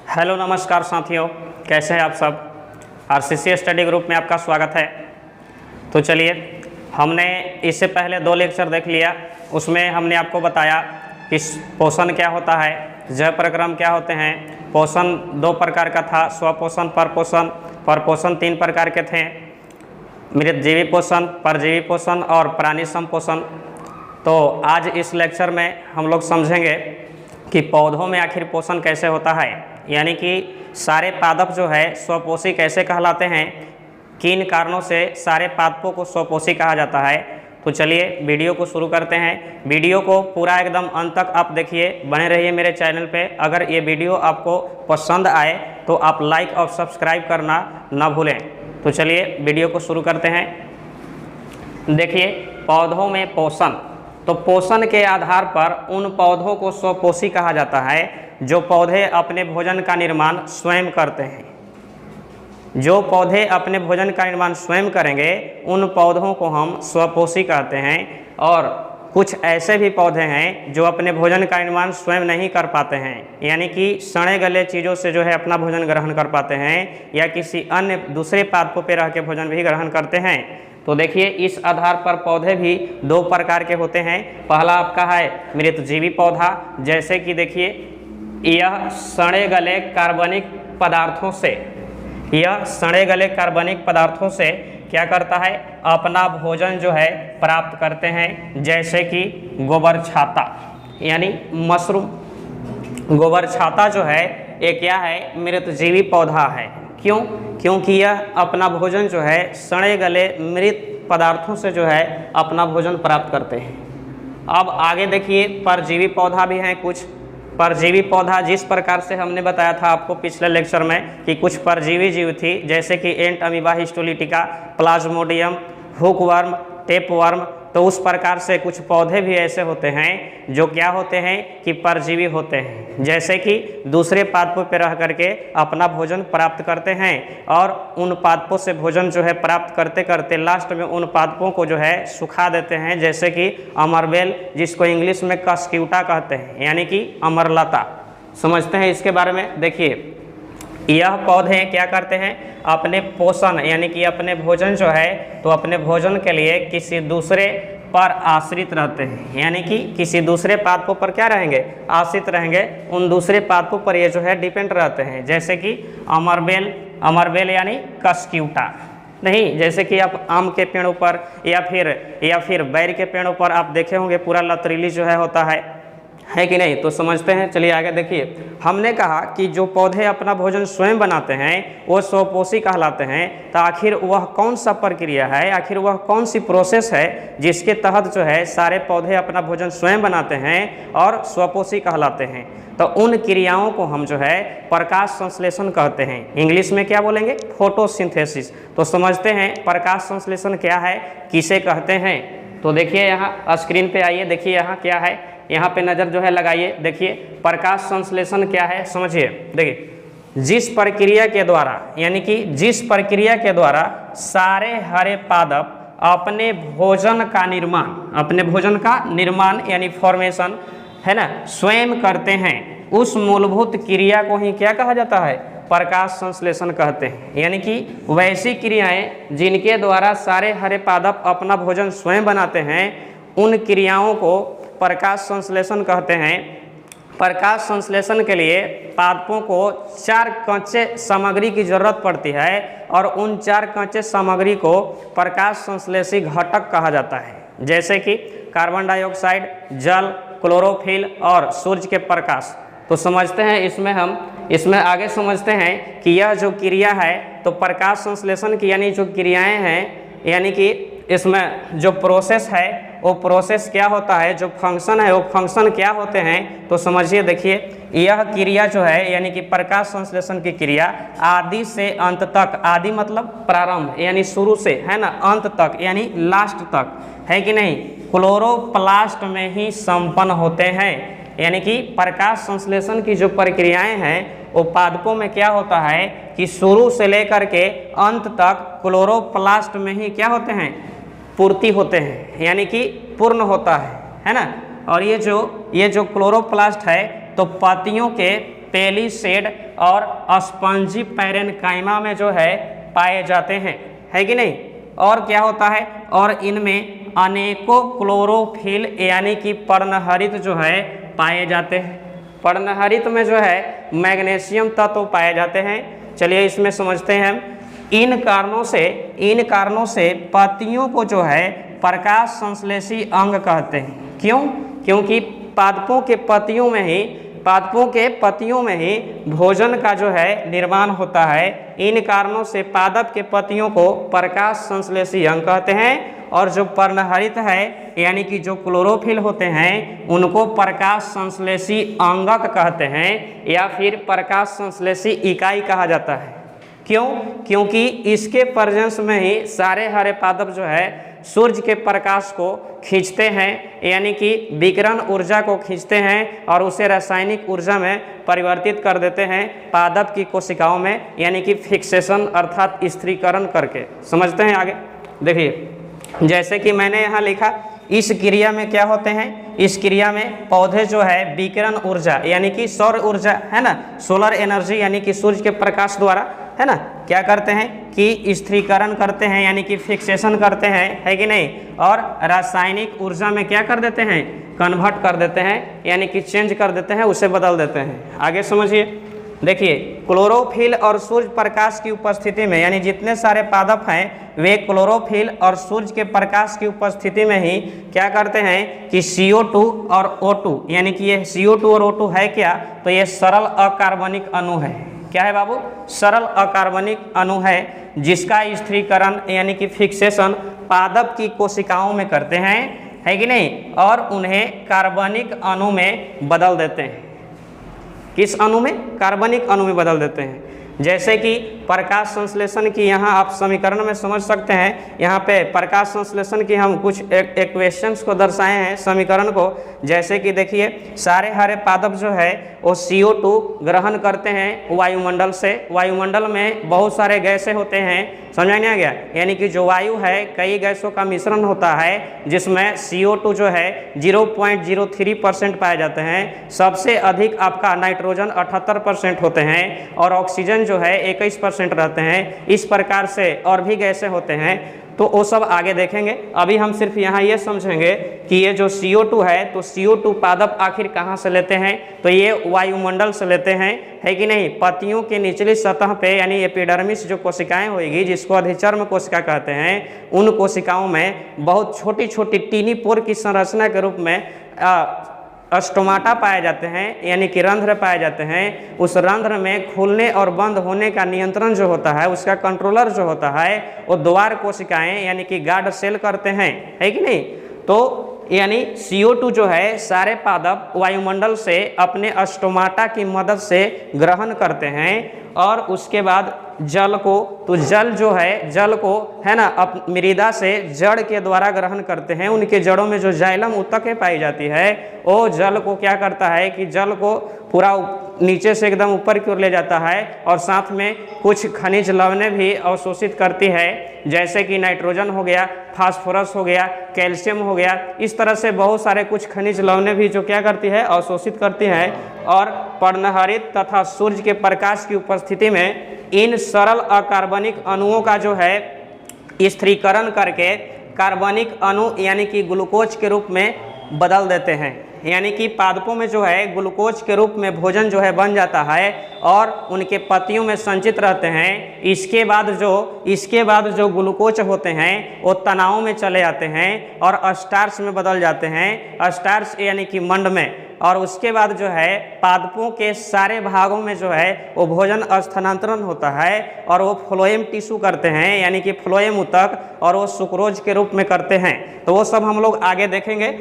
Hello नमस्कार साथियों, कैसे हैं आप सब। आरसीसी स्टडी ग्रुप में आपका स्वागत है। तो चलिए, हमने इससे पहले 2 लेक्चर देख लिया। उसमें हमने आपको बताया कि पोषण क्या होता है, जय प्रक्रम क्या होते हैं। पोषण 2 प्रकार का था, स्वपोषण, परपोषण। परपोषण 3 प्रकार के थे, मृतजीवी पोषण, परजीवी पोषण और प्राणी संपोषण। तो आज इस लेक्चर में हम लोग समझेंगे कि पौधों में आखिर पोषण कैसे होता है, यानी कि सारे पादप जो है स्वपोषी कैसे कहलाते हैं, किन कारणों से सारे पादपों को स्वपोषी कहा जाता है। तो चलिए वीडियो को शुरू करते हैं। वीडियो को पूरा एकदम अंत तक आप देखिए, बने रहिए मेरे चैनल पे। अगर ये वीडियो आपको पसंद आए तो आप लाइक और सब्सक्राइब करना ना भूलें। तो चलिए वीडियो को शुरू करते हैं। देखिए, पौधों में पोषण, तो पोषण के आधार पर उन पौधों को स्वपोषी कहा जाता है जो पौधे अपने भोजन का निर्माण स्वयं करते हैं। जो पौधे अपने भोजन का निर्माण स्वयं करेंगे उन पौधों को हम स्वपोषी कहते हैं। और कुछ ऐसे भी पौधे हैं जो अपने भोजन का निर्माण स्वयं नहीं कर पाते हैं, यानी कि सड़े गले चीज़ों से जो है अपना भोजन ग्रहण कर पाते हैं या किसी अन्य दूसरे पादपों पर रह के भोजन भी ग्रहण करते हैं। तो देखिए, इस आधार पर पौधे भी 2 प्रकार के होते हैं। पहला आपका है मृतजीवी पौधा, जैसे कि देखिए यह सड़े गले कार्बनिक पदार्थों से, यह सड़े गले कार्बनिक पदार्थों से क्या करता है, अपना भोजन जो है प्राप्त करते हैं। जैसे कि गोबर छाता यानी मशरूम। गोबर छाता जो है ये क्या है, मृतजीवी पौधा है। क्यों? क्योंकि यह अपना भोजन जो है सड़े गले मृत पदार्थों से जो है अपना भोजन प्राप्त करते हैं। अब आगे देखिए, परजीवी पौधा भी हैं कुछ। परजीवी पौधा जिस प्रकार से हमने बताया था आपको पिछले लेक्चर में कि कुछ परजीवी जीव थी, जैसे कि Entamoeba histolytica, plasmodium, hookworm, tapeworm. तो उस प्रकार से कुछ पौधे भी ऐसे होते हैं जो क्या होते हैं कि परजीवी होते हैं, जैसे कि दूसरे पादपों पर रह करके अपना भोजन प्राप्त करते हैं। और उन पादपों से भोजन जो है प्राप्त करते करते लास्ट में उन पादपों को जो है सुखा देते हैं, जैसे कि अमरबेल, जिसको इंग्लिश में कस्क्यूटा कहते हैं, यानी कि अमरलता। समझते हैं इसके बारे में। देखिए, यह पौधे क्या करते हैं, अपने पोषण यानी कि अपने भोजन जो है, तो अपने भोजन के लिए किसी दूसरे पर आश्रित रहते हैं, यानी कि किसी दूसरे पादपों पर क्या रहेंगे, आश्रित रहेंगे। उन दूसरे पादपों पर ये जो है डिपेंड रहते हैं, जैसे कि अमरबेल यानी कस्क्यूटा नहीं। जैसे कि आप आम के पेड़ों पर या फिर बैर के पेड़ों पर आप देखे होंगे पूरा लतरीली जो है होता है कि नहीं। तो समझते हैं, चलिए आगे देखिए। हमने कहा कि जो पौधे अपना भोजन स्वयं बनाते हैं वो स्वपोषी कहलाते हैं। तो आखिर वह कौन सा प्रक्रिया है, आखिर वह कौन सी प्रोसेस है जिसके तहत जो है सारे पौधे अपना भोजन स्वयं बनाते हैं और स्वपोषी कहलाते हैं। तो उन क्रियाओं को हम जो है प्रकाश संश्लेषण कहते हैं। इंग्लिश में क्या बोलेंगे, फोटोसिंथेसिस। तो समझते हैं प्रकाश संश्लेषण क्या है, किसे कहते हैं। तो देखिए यहाँ स्क्रीन पे आइए, देखिए यहाँ क्या है, यहाँ पे नज़र जो है लगाइए। देखिए प्रकाश संश्लेषण क्या है, समझिए। देखिए, जिस प्रक्रिया के द्वारा, यानी कि जिस प्रक्रिया के द्वारा सारे हरे पादप अपने भोजन का निर्माण यानी फॉर्मेशन है ना, स्वयं करते हैं, उस मूलभूत क्रिया को ही क्या कहा जाता है, प्रकाश संश्लेषण कहते हैं। यानी कि वैसी क्रियाएं जिनके द्वारा सारे हरे पादप अपना भोजन स्वयं बनाते हैं, उन क्रियाओं को प्रकाश संश्लेषण कहते हैं। प्रकाश संश्लेषण के लिए पादपों को 4 कच्चे सामग्री की जरूरत पड़ती है और उन 4 कच्चे सामग्री को प्रकाश संश्लेषी घटक कहा जाता है, जैसे कि कार्बन डाइऑक्साइड, जल, क्लोरोफिल और सूर्य के प्रकाश। तो समझते हैं इसमें आगे समझते हैं कि यह जो क्रिया है, तो प्रकाश संश्लेषण की यानी जो क्रियाएं हैं, यानी कि इसमें जो प्रोसेस है वो प्रोसेस क्या होता है, जो फंक्शन है वो फंक्शन क्या होते हैं। तो समझिए, देखिए यह क्रिया जो है यानी कि प्रकाश संश्लेषण की क्रिया आदि से अंत तक, आदि मतलब प्रारंभ यानी शुरू से, है ना, अंत तक यानी लास्ट तक, है कि नहीं, क्लोरोप्लास्ट में ही संपन्न होते हैं। यानी कि प्रकाश संश्लेषण की जो प्रक्रियाएं हैं वो पादपों में क्या होता है कि शुरू से लेकर के अंत तक क्लोरोप्लास्ट में ही क्या होते हैं, पूर्ति होते हैं, यानी कि पूर्ण होता है ना। और ये जो क्लोरोप्लास्ट है तो पत्तियों के पेलिसेड और स्पंजी पैरेन्काइमा में जो है पाए जाते हैं, है कि नहीं। और क्या होता है, और इनमें अनेकों क्लोरोफिल यानी कि पर्णहरित जो है पाए जाते हैं। पर्णहरित में जो है मैग्नीशियम तत्व पाए जाते हैं। चलिए इसमें समझते हैं हम। इन कारणों से पत्तियों को जो है प्रकाश संश्लेषी अंग कहते हैं। क्यों? क्योंकि पादपों के पत्तियों में ही भोजन का जो है निर्माण होता है। इन कारणों से पादप के पत्तियों को प्रकाश संश्लेषी अंग कहते हैं, और जो पर्णहरित है यानी कि जो क्लोरोफिल होते हैं उनको प्रकाश संश्लेषी अंगक कहते हैं, या फिर प्रकाश संश्लेषी इकाई कहा जाता है। क्यों? क्योंकि इसके प्रेजेंस में ही सारे हरे पादप जो है सूर्य के प्रकाश को खींचते हैं, यानी कि विकिरण ऊर्जा को खींचते हैं और उसे रासायनिक ऊर्जा में परिवर्तित कर देते हैं पादप की कोशिकाओं में, यानी कि फिक्सेशन अर्थात स्थिरीकरण करके। समझते हैं आगे। देखिए जैसे कि मैंने यहाँ लिखा, इस क्रिया में क्या होते हैं, इस क्रिया में पौधे जो है विकिरण ऊर्जा यानी कि सौर ऊर्जा है ना, सोलर एनर्जी यानी कि सूर्य के प्रकाश द्वारा है ना, क्या करते हैं कि स्थिरीकरण करते हैं यानी कि फिक्सेशन करते हैं, है कि नहीं। और रासायनिक ऊर्जा में क्या कर देते हैं, कन्वर्ट कर देते हैं, यानी कि चेंज कर देते हैं, उसे बदल देते हैं। आगे समझिए। देखिए क्लोरोफिल और सूर्य प्रकाश की उपस्थिति में, यानी जितने सारे पादप हैं वे क्लोरोफिल और सूर्य के प्रकाश की उपस्थिति में ही क्या करते हैं कि CO2 और O2, यानी कि ये CO2 और O2 है क्या, तो ये सरल अकार्बनिक अणु है। क्या है बाबू? सरल अकार्बनिक अणु है, जिसका स्थिरीकरण यानी कि फिक्सेशन पादप की कोशिकाओं में करते हैं, है कि नहीं, और उन्हें कार्बनिक अणु में बदल देते हैं। किस अणु में? कार्बनिक अणु में बदल देते हैं। जैसे कि प्रकाश संश्लेषण की यहाँ आप समीकरण में समझ सकते हैं, यहाँ पे प्रकाश संश्लेषण की हम कुछ इक्वेशंस को दर्शाए हैं, समीकरण को। जैसे कि देखिए सारे हरे पादप जो है वो CO2 ग्रहण करते हैं वायुमंडल से। वायुमंडल में बहुत सारे गैसें होते हैं, समझ नहीं आ गया, यानी कि जो वायु है कई गैसों का मिश्रण होता है, जिसमें CO2 जो है 0.03% पाए जाते हैं। सबसे अधिक आपका नाइट्रोजन 78% होते हैं, और ऑक्सीजन जो है 21% रहते हैं। इस प्रकार से और भी गैसें होते हैं, तो वो सब आगे देखेंगे। अभी हम सिर्फ यहाँ ये समझेंगे कि ये जो CO2 है, तो CO2 पादप आखिर कहाँ से लेते हैं, तो ये वायुमंडल से लेते हैं, है कि नहीं। पत्तियों के निचली सतह पे यानी एपिडर्मिस जो कोशिकाएं होगी, जिसको अधिचर्म कोशिका कहते हैं, उन कोशिकाओं में बहुत छोटी छोटी टीनी पोर की संरचना के रूप में स्टोमाटा पाए जाते हैं, यानी कि रंध्र पाए जाते हैं। उस रंध्र में खुलने और बंद होने का नियंत्रण जो होता है, उसका कंट्रोलर जो होता है, वो द्वार कोशिकाएं यानी कि गार्ड सेल करते हैं, है कि नहीं। तो यानी CO2 जो है सारे पादप वायुमंडल से अपने स्टोमाटा की मदद से ग्रहण करते हैं, और उसके बाद जल को, तो जल जो है, जल को है ना मृदा से जड़ के द्वारा ग्रहण करते हैं। उनके जड़ों में जो जाइलम उत्तकें पाई जाती है, वो जल को क्या करता है कि जल को पूरा नीचे से एकदम ऊपर की ओर ले जाता है, और साथ में कुछ खनिज लवणें भी अवशोषित करती है, जैसे कि नाइट्रोजन हो गया, फास्फोरस हो गया, कैल्शियम हो गया। इस तरह से बहुत सारे कुछ खनिज लवणें भी जो क्या करती है, अवशोषित करती है। और पर्णहरित तथा सूर्य के प्रकाश की उपस्थिति में इन सरल अकार्बनिक अणुओं का जो है स्थिरीकरण करके कार्बनिक अणु यानी कि ग्लूकोज के रूप में बदल देते हैं। यानी कि पादपों में जो है ग्लूकोज के रूप में भोजन जो है बन जाता है, और उनके पत्तियों में संचित रहते हैं। इसके बाद जो ग्लूकोज होते हैं वो तनाव में चले जाते हैं और स्टार्च में बदल जाते हैं, स्टार्च यानी कि मंड में। और उसके बाद जो है पादपों के सारे भागों में जो है वो भोजन स्थानांतरण होता है, और वो फ्लोएम टिश्यू करते हैं, यानी कि फ्लोएम ऊतक, और वो सुक्रोज के रूप में करते हैं। तो वो सब हम लोग आगे देखेंगे,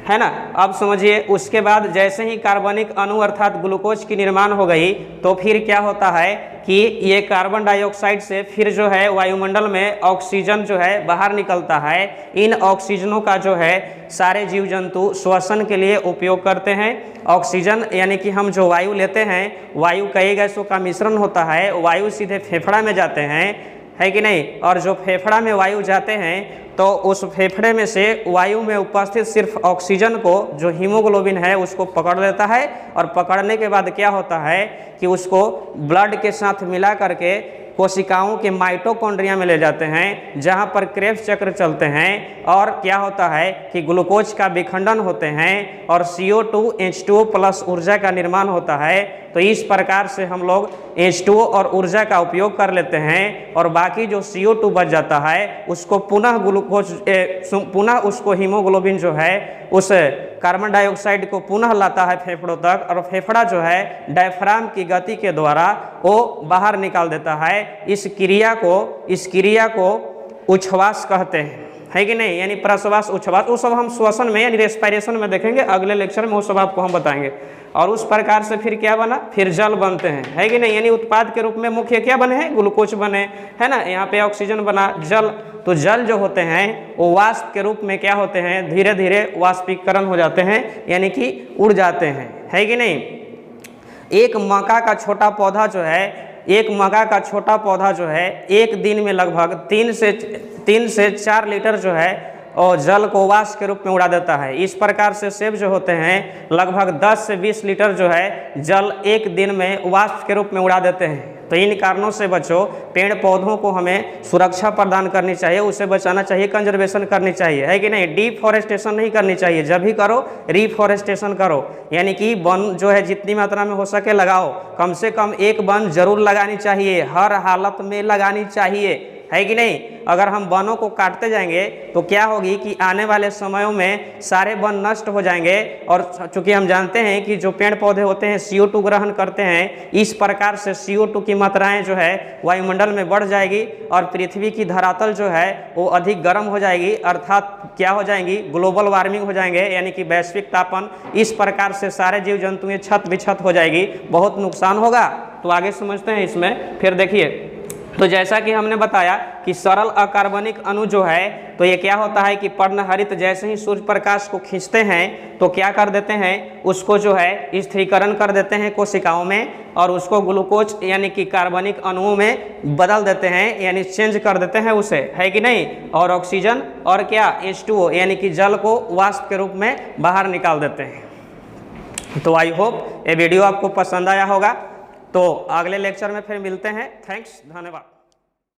है ना। अब समझिए, उसके बाद जैसे ही कार्बनिक अणु अर्थात ग्लूकोज की निर्माण हो गई, तो फिर क्या होता है कि ये कार्बन डाइऑक्साइड से फिर जो है वायुमंडल में ऑक्सीजन जो है बाहर निकलता है। इन ऑक्सीजनों का जो है सारे जीव जंतु श्वसन के लिए उपयोग करते हैं। ऑक्सीजन यानी कि हम जो वायु लेते हैं, वायु कई गैसों का मिश्रण होता है, वायु सीधे फेफड़ा में जाते हैं, है कि नहीं। और जो फेफड़ा में वायु जाते हैं तो उस फेफड़े में से वायु में उपस्थित सिर्फ ऑक्सीजन को जो हीमोग्लोबिन है उसको पकड़ लेता है, और पकड़ने के बाद क्या होता है कि उसको ब्लड के साथ मिला करके कोशिकाओं के माइटोकॉन्ड्रिया में ले जाते हैं, जहां पर क्रेब्स चक्र चलते हैं, और क्या होता है कि ग्लूकोज का विखंडन होते हैं और CO2 H2O प्लस ऊर्जा का निर्माण होता है। तो इस प्रकार से हम लोग H2O और ऊर्जा का उपयोग कर लेते हैं, और बाकी जो CO2 बच जाता है उसको पुनः पुनः उसको हीमोग्लोबिन जो है उस कार्बन डाइऑक्साइड को पुनः लाता है फेफड़ों तक, और फेफड़ा जो है डायफ्राम की गति के द्वारा वो बाहर निकाल देता है। इस क्रिया को उच्छ्वास कहते हैं, है कि नहीं, यानी प्रश्वास उच्छ्वास। वो सब हम श्वसन में यानी रेस्पिरेशन में देखेंगे, अगले लेक्चर में वो सब आपको हम बताएंगे। और उस प्रकार से फिर क्या बना, फिर जल बनते हैं, है कि नहीं, यानी उत्पाद के रूप में मुख्य क्या बने हैं, ग्लूकोज बने, है ना, यहाँ पे ऑक्सीजन बना, जल। तो जल जो होते हैं वो वाष्प के रूप में क्या होते हैं, धीरे धीरे वाष्पीकरण हो जाते हैं, यानी कि उड़ जाते हैं, है कि नहीं। एक मक्का का छोटा पौधा जो है एक दिन में लगभग 3 से 4 लीटर जो है और जल को वाष्प के रूप में उड़ा देता है। इस प्रकार से सेब जो होते हैं लगभग 10 से 20 लीटर जो है जल एक दिन में वाष्प के रूप में उड़ा देते हैं। तो इन कारणों से बच्चों पेड़ पौधों को हमें सुरक्षा प्रदान करनी चाहिए, उसे बचाना चाहिए, कंजर्वेशन करनी चाहिए, है कि नहीं। डिफॉरेस्टेशन नहीं करनी चाहिए, जब भी करो रिफॉरेस्टेशन करो, यानी कि वन जो है जितनी मात्रा में हो सके लगाओ, कम से कम एक वन जरूर लगानी चाहिए, हर हालत में लगानी चाहिए, है कि नहीं। अगर हम वनों को काटते जाएंगे तो क्या होगी कि आने वाले समयों में सारे वन नष्ट हो जाएंगे, और चूंकि हम जानते हैं कि जो पेड़ पौधे होते हैं CO2 ग्रहण करते हैं, इस प्रकार से CO2 की मात्राएं जो है वायुमंडल में बढ़ जाएगी और पृथ्वी की धरातल जो है वो अधिक गर्म हो जाएगी, अर्थात क्या हो जाएंगी, ग्लोबल वार्मिंग हो जाएंगे, यानी कि वैश्विक तापन। इस प्रकार से सारे जीव जंतुएं छत विछत हो जाएगी, बहुत नुकसान होगा। तो आगे समझते हैं इसमें। फिर देखिए, तो जैसा कि हमने बताया कि सरल अकार्बनिक अणु जो है तो ये क्या होता है कि पर्णहरित जैसे ही सूर्य प्रकाश को खींचते हैं तो क्या कर देते हैं, उसको जो है स्थिरीकरण कर देते हैं कोशिकाओं में, और उसको ग्लूकोज यानी कि कार्बनिक अणुओं में बदल देते हैं, यानी चेंज कर देते हैं उसे, है कि नहीं। और ऑक्सीजन और क्या H2O यानी कि जल को वाष्प के रूप में बाहर निकाल देते हैं। तो आई होप ये वीडियो आपको पसंद आया होगा। तो अगले लेक्चर में फिर मिलते हैं। थैंक्स, धन्यवाद।